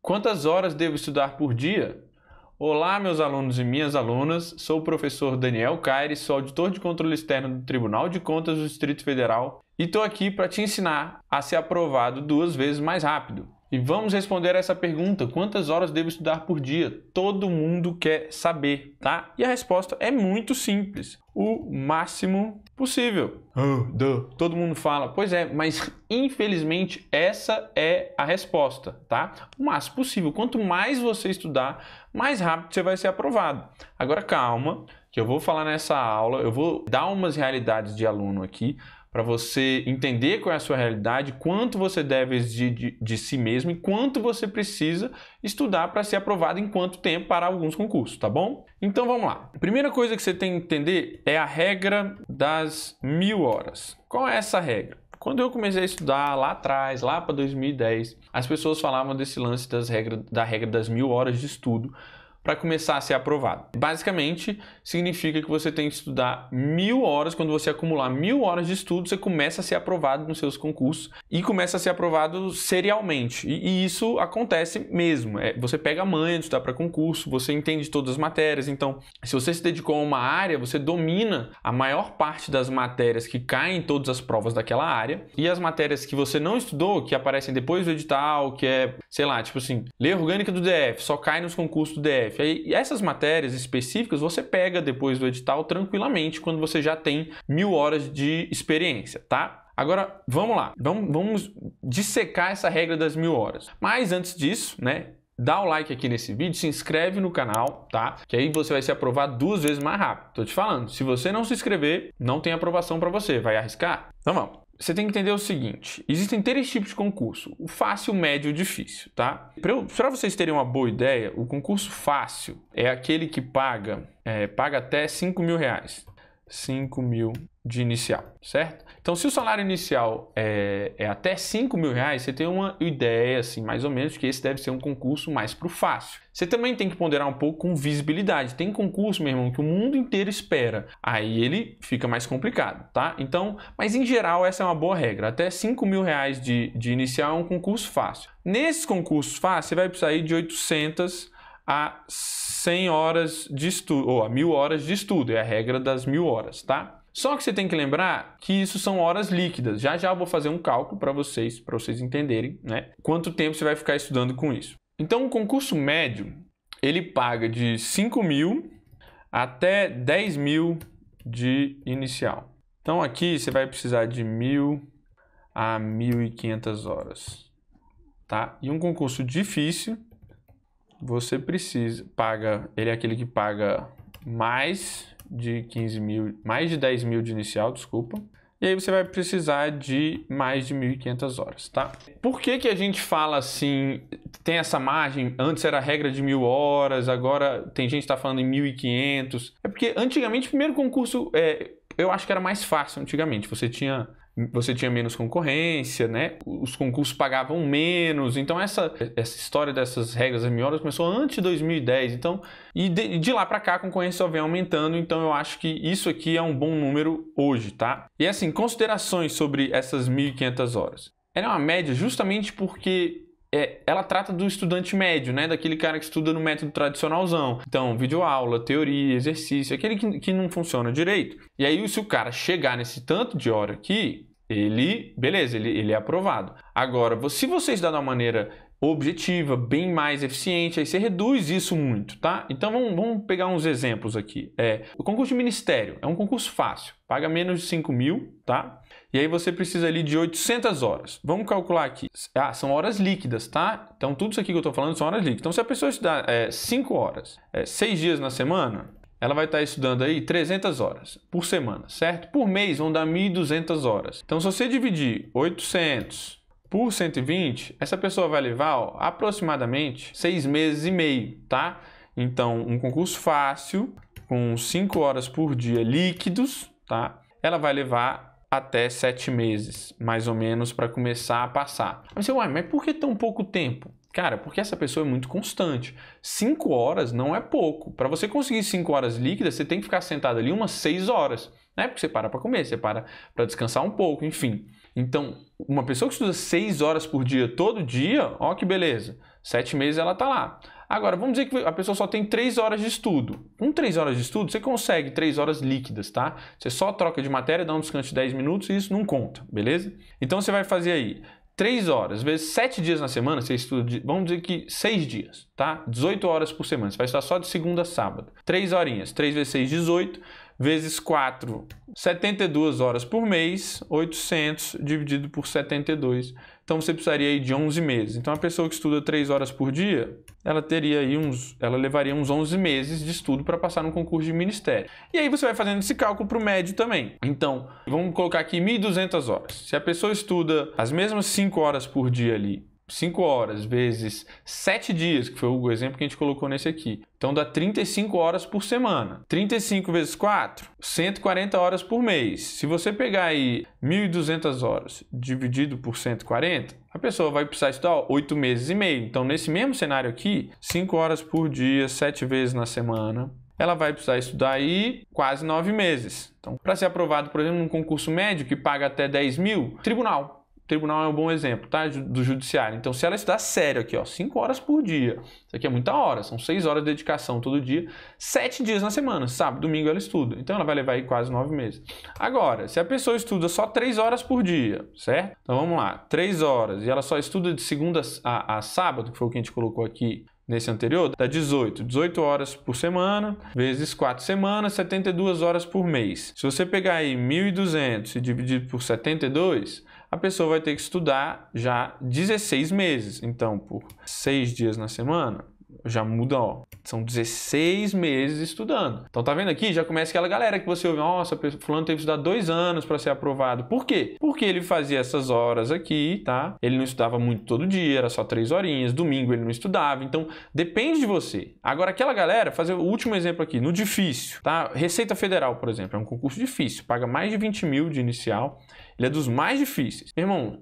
Quantas horas devo estudar por dia? Olá, meus alunos e minhas alunas. Sou o professor Daniel Caires, sou auditor de controle externo do Tribunal de Contas do Distrito Federal e estou aqui para te ensinar a ser aprovado 2 vezes mais rápido. E vamos responder essa pergunta: quantas horas devo estudar por dia? Todo mundo quer saber, tá? E a resposta é muito simples: o máximo possível. Todo mundo fala, pois é, mas infelizmente essa é a resposta, tá? O máximo possível. Quanto mais você estudar, mais rápido você vai ser aprovado. Agora calma, que eu vou falar nessa aula, eu vou dar umas realidades de aluno aqui, para você entender qual é a sua realidade, quanto você deve exigir de si mesmo e quanto você precisa estudar para ser aprovado em quanto tempo para alguns concursos, tá bom? Então vamos lá. A primeira coisa que você tem que entender é a regra das 1000 horas. Qual é essa regra? Quando eu comecei a estudar lá atrás, lá para 2010, as pessoas falavam desse lance da regra das 1000 horas de estudo para começar a ser aprovado. Basicamente, significa que você tem que estudar 1000 horas. Quando você acumular 1000 horas de estudo, você começa a ser aprovado nos seus concursos e começa a ser aprovado serialmente. E isso acontece mesmo. Você pega a manha de estudar para concurso, você entende todas as matérias. Então, se você se dedicou a uma área, você domina a maior parte das matérias que caem em todas as provas daquela área. E as matérias que você não estudou, que aparecem depois do edital, que é, sei lá, tipo assim, lei orgânica do DF, só cai nos concursos do DF. E essas matérias específicas você pega depois do edital tranquilamente quando você já tem 1000 horas de experiência, tá? Agora, vamos lá. Vamos dissecar essa regra das 1000 horas. Mas antes disso, né? Dá o like aqui nesse vídeo, se inscreve no canal, tá? Que aí você vai ser aprovado 2 vezes mais rápido. Tô te falando, se você não se inscrever, não tem aprovação para você. Vai arriscar? Então vamos. Você tem que entender o seguinte: existem 3 tipos de concurso: o fácil, o médio e o difícil, tá? Para vocês terem uma boa ideia, o concurso fácil é aquele que paga até R$5.000. 5.000 de inicial, certo? Então, se o salário inicial é até R$5.000, você tem uma ideia, assim, mais ou menos, que esse deve ser um concurso mais pro fácil. Você também tem que ponderar um pouco com visibilidade. Tem concurso, meu irmão, que o mundo inteiro espera. Aí ele fica mais complicado, tá? Então, mas em geral, essa é uma boa regra. Até R$5.000 de inicial é um concurso fácil. Nesses concursos fáceis, você vai precisar ir de 800 a 100 horas de estudo, ou a 1000 horas de estudo, é a regra das 1000 horas, tá? Só que você tem que lembrar que isso são horas líquidas. Já eu vou fazer um cálculo para vocês entenderem, né? Quanto tempo você vai ficar estudando com isso. Então, o concurso médio, ele paga de 5.000 até 10.000 de inicial. Então, aqui você vai precisar de 1.000 a 1.500 horas, tá? E um concurso difícil, você ele é aquele que paga mais de 15.000, mais de 10.000 de inicial, desculpa. E aí você vai precisar de mais de 1.500 horas, tá? Por que a gente fala assim, tem essa margem? Antes era a regra de 1000 horas, agora tem gente que está falando em 1.500. É porque antigamente o primeiro concurso, eu acho que era mais fácil antigamente. Você tinha menos concorrência, né? Os concursos pagavam menos. Então essa história dessas regras das 1000 horas começou antes de 2010. Então, e de lá para cá a concorrência só vem aumentando. Então eu acho que isso aqui é um bom número hoje, tá? E assim, considerações sobre essas 1.500 horas. Ela é uma média justamente porque ela trata do estudante médio, né? Daquele cara que estuda no método tradicionalzão. Então, videoaula, teoria, exercício, aquele que não funciona direito. E aí, se o cara chegar nesse tanto de hora aqui, beleza, ele é aprovado. Agora, se você estudar de uma maneira objetiva, bem mais eficiente, aí você reduz isso muito, tá? Então, vamos pegar uns exemplos aqui. O concurso de ministério é um concurso fácil, paga menos de 5.000, tá? E aí você precisa ali de 800 horas. Vamos calcular aqui. São horas líquidas, tá? Então, tudo isso aqui que eu estou falando são horas líquidas. Então, se a pessoa estudar 5 horas, 6 dias na semana, ela vai estar estudando aí 300 horas por semana, certo? Por mês vão dar 1.200 horas. Então, se você dividir 800 por 120, essa pessoa vai levar aproximadamente 6 meses e meio, tá? Então, um concurso fácil, com 5 horas por dia líquidos, tá? Ela vai levar até 7 meses, mais ou menos, para começar a passar. Mas por que tão pouco tempo? Cara, porque essa pessoa é muito constante. 5 horas não é pouco. Para você conseguir 5 horas líquidas, você tem que ficar sentado ali umas 6 horas. Né? Porque você para comer, você para descansar um pouco, enfim. Então, uma pessoa que estuda 6 horas por dia todo dia, ó que beleza. 7 meses ela está lá. Agora, vamos dizer que a pessoa só tem 3 horas de estudo. Com 3 horas de estudo, você consegue 3 horas líquidas, tá? Você só troca de matéria, dá um descanso de 10 minutos e isso não conta, beleza? Então, você vai fazer aí 3 horas vezes 7 dias na semana, você estuda, vamos dizer que 6 dias, tá? 18 horas por semana, você vai estudar só de segunda a sábado. 3 horinhas, 3 vezes 6, 18, vezes 4, 72 horas por mês, 800 dividido por 72. Então, você precisaria aí de 11 meses. Então, a pessoa que estuda 3 horas por dia, ela levaria uns 11 meses de estudo para passar no concurso de ministério. E aí, você vai fazendo esse cálculo para o médio também. Então, vamos colocar aqui 1.200 horas. Se a pessoa estuda as mesmas 5 horas por dia ali, 5 horas vezes 7 dias, que foi o exemplo que a gente colocou nesse aqui. Então, dá 35 horas por semana. 35 vezes 4, 140 horas por mês. Se você pegar aí 1.200 horas dividido por 140, a pessoa vai precisar estudar 8 meses e meio. Então, nesse mesmo cenário aqui, 5 horas por dia, 7 vezes na semana, ela vai precisar estudar aí quase 9 meses. Então, para ser aprovado, por exemplo, num concurso médio que paga até 10 mil, tribunal. Tribunal é um bom exemplo, tá? Do judiciário. Então, se ela estudar sério aqui, ó, 5 horas por dia, isso aqui é muita hora, são 6 horas de dedicação todo dia, 7 dias na semana, sábado, domingo ela estuda. Então, ela vai levar aí quase 9 meses. Agora, se a pessoa estuda só 3 horas por dia, certo? Então, vamos lá, 3 horas, e ela só estuda de segunda a sábado, que foi o que a gente colocou aqui nesse anterior, dá 18 horas por semana, vezes 4 semanas, 72 horas por mês. Se você pegar aí 1.200 e dividir por 72, a pessoa vai ter que estudar já 16 meses. Então, por 6 dias na semana, já muda, ó. São 16 meses estudando. Então, tá vendo aqui? Já começa aquela galera que você ouve, nossa, fulano teve que estudar 2 anos para ser aprovado. Por quê? Porque ele fazia essas horas aqui, tá? Ele não estudava muito todo dia, era só 3 horinhas. Domingo ele não estudava. Então, depende de você. Agora, aquela galera, fazer o último exemplo aqui, no difícil, tá? Receita Federal, por exemplo, é um concurso difícil. Paga mais de 20 mil de inicial. Ele é dos mais difíceis. Meu irmão,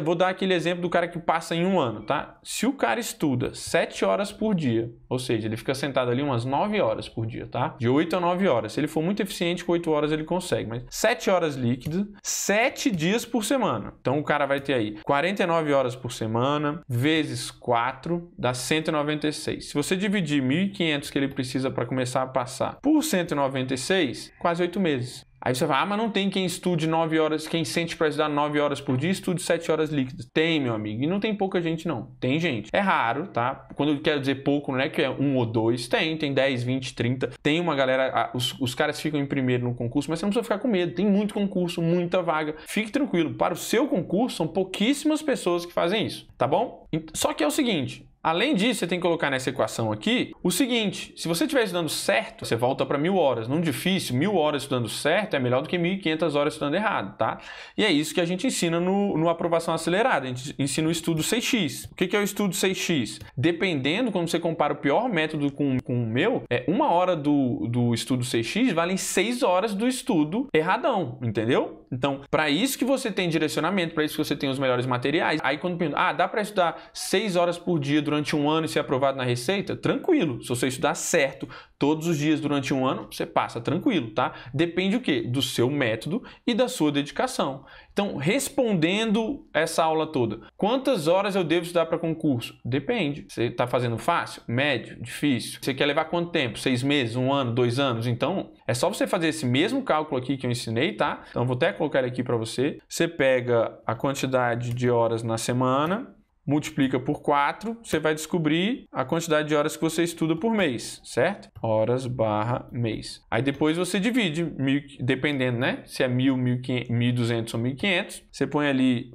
vou dar aquele exemplo do cara que passa em 1 ano, tá? Se o cara estuda 7 horas por dia, ou seja, ele fica sentado ali umas 9 horas por dia, tá? De 8 a 9 horas. Se ele for muito eficiente, com 8 horas ele consegue, mas 7 horas líquidas, 7 dias por semana. Então o cara vai ter aí 49 horas por semana, vezes 4, dá 196. Se você dividir 1.500 que ele precisa para começar a passar por 196, quase 8 meses. Aí você fala, mas não tem quem estude 9 horas, quem sente para estudar 9 horas por dia, estude 7 horas líquidas. Tem, meu amigo. E não tem pouca gente, não. Tem gente. É raro, tá? Quando eu quero dizer pouco, não é que é 1 ou 2. Tem 10, 20, 30. Tem uma galera, os caras ficam em primeiro no concurso, mas você não precisa ficar com medo. Tem muito concurso, muita vaga. Fique tranquilo. Para o seu concurso, são pouquíssimas pessoas que fazem isso, tá bom? Só que é o seguinte... Além disso, você tem que colocar nessa equação aqui o seguinte, se você estiver estudando certo, você volta para 1.000 horas. Num difícil, 1.000 horas estudando certo é melhor do que 1.500 horas estudando errado, tá? E é isso que a gente ensina no Aprovação Acelerada, a gente ensina o estudo 6x. O que é o estudo 6x? Dependendo, quando você compara o pior método com o meu, 1 hora do estudo 6x valem 6 horas do estudo erradão, entendeu? Então, para isso que você tem direcionamento, para isso que você tem os melhores materiais. Aí quando pergunta, dá para estudar 6 horas por dia durante 1 ano e ser aprovado na Receita? Tranquilo. Se você estudar certo todos os dias durante 1 ano, você passa tranquilo, tá? Depende o quê? Do seu método e da sua dedicação. Então, respondendo essa aula toda, quantas horas eu devo estudar para concurso? Depende. Você está fazendo fácil? Médio? Difícil? Você quer levar quanto tempo? 6 meses? 1 ano? 2 anos? Então, é só você fazer esse mesmo cálculo aqui que eu ensinei, tá? Então, eu vou até colocar ele aqui para você. Você pega a quantidade de horas na semana, multiplica por 4, você vai descobrir a quantidade de horas que você estuda por mês, certo? Horas barra mês. Aí depois você divide, dependendo, né? Se é 1.000, 1.200 ou 1.500, você põe ali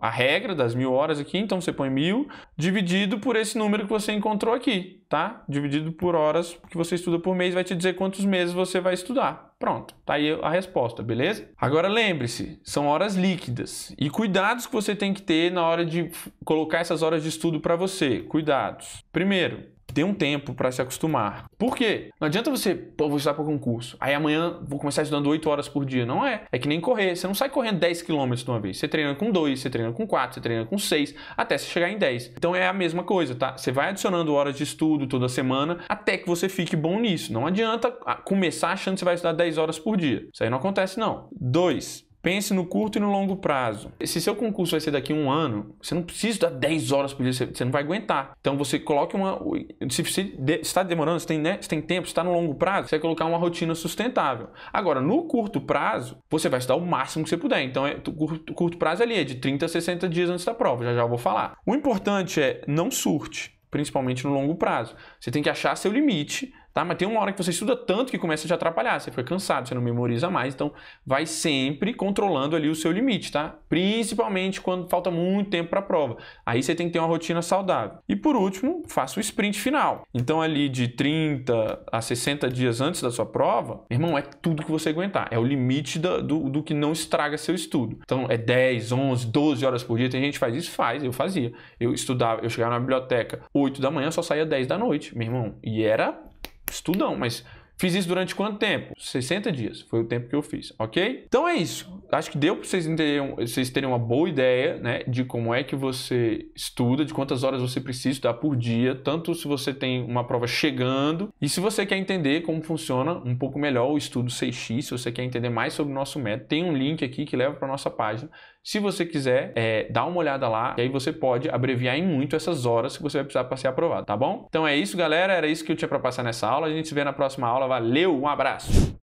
a regra das 1.000 horas aqui, então você põe 1.000 dividido por esse número que você encontrou aqui, tá? Dividido por horas que você estuda por mês vai te dizer quantos meses você vai estudar. Pronto, tá aí a resposta, beleza? Agora lembre-se, são horas líquidas. E cuidados que você tem que ter na hora de colocar essas horas de estudo para você. Cuidados. Primeiro, dê um tempo para se acostumar. Por quê? Não adianta você, vou estudar para concurso. Aí amanhã vou começar estudando 8 horas por dia. Não é. É que nem correr. Você não sai correndo 10 km de uma vez. Você treina com 2, você treina com 4, você treina com 6, até você chegar em 10. Então é a mesma coisa, tá? Você vai adicionando horas de estudo toda semana até que você fique bom nisso. Não adianta começar achando que você vai estudar 10 horas por dia. Isso aí não acontece, não. 2. pense no curto e no longo prazo. Se seu concurso vai ser daqui a 1 ano, você não precisa estudar 10 horas por dia, você não vai aguentar. Então você coloque se você está demorando, você tem tempo, você está no longo prazo, você vai colocar uma rotina sustentável. Agora, no curto prazo, você vai estudar o máximo que você puder. Então, curto prazo ali é de 30 a 60 dias antes da prova, já eu vou falar. O importante é não surte, principalmente no longo prazo. Você tem que achar seu limite, tá? Mas tem uma hora que você estuda tanto que começa a te atrapalhar, você fica cansado, você não memoriza mais, então vai sempre controlando ali o seu limite, tá? Principalmente quando falta muito tempo para a prova. Aí você tem que ter uma rotina saudável. E por último, faça o sprint final. Então ali de 30 a 60 dias antes da sua prova, meu irmão, é tudo que você aguentar. É o limite do que não estraga seu estudo. Então é 10, 11, 12 horas por dia. Tem gente que faz isso? Faz, eu fazia. Eu estudava, eu chegava na biblioteca 8 da manhã, só saía 10 da noite, meu irmão. E era estudão, mas fiz isso durante quanto tempo? 60 dias, foi o tempo que eu fiz, ok? Então é isso. Acho que deu para vocês terem uma boa ideia, né, de como é que você estuda, de quantas horas você precisa estudar por dia, tanto se você tem uma prova chegando, e se você quer entender como funciona um pouco melhor o estudo 6x, se você quer entender mais sobre o nosso método, tem um link aqui que leva para a nossa página. Se você quiser, dá uma olhada lá, e aí você pode abreviar em muito essas horas que você vai precisar para ser aprovado, tá bom? Então é isso, galera, era isso que eu tinha para passar nessa aula. A gente se vê na próxima aula. Valeu, um abraço!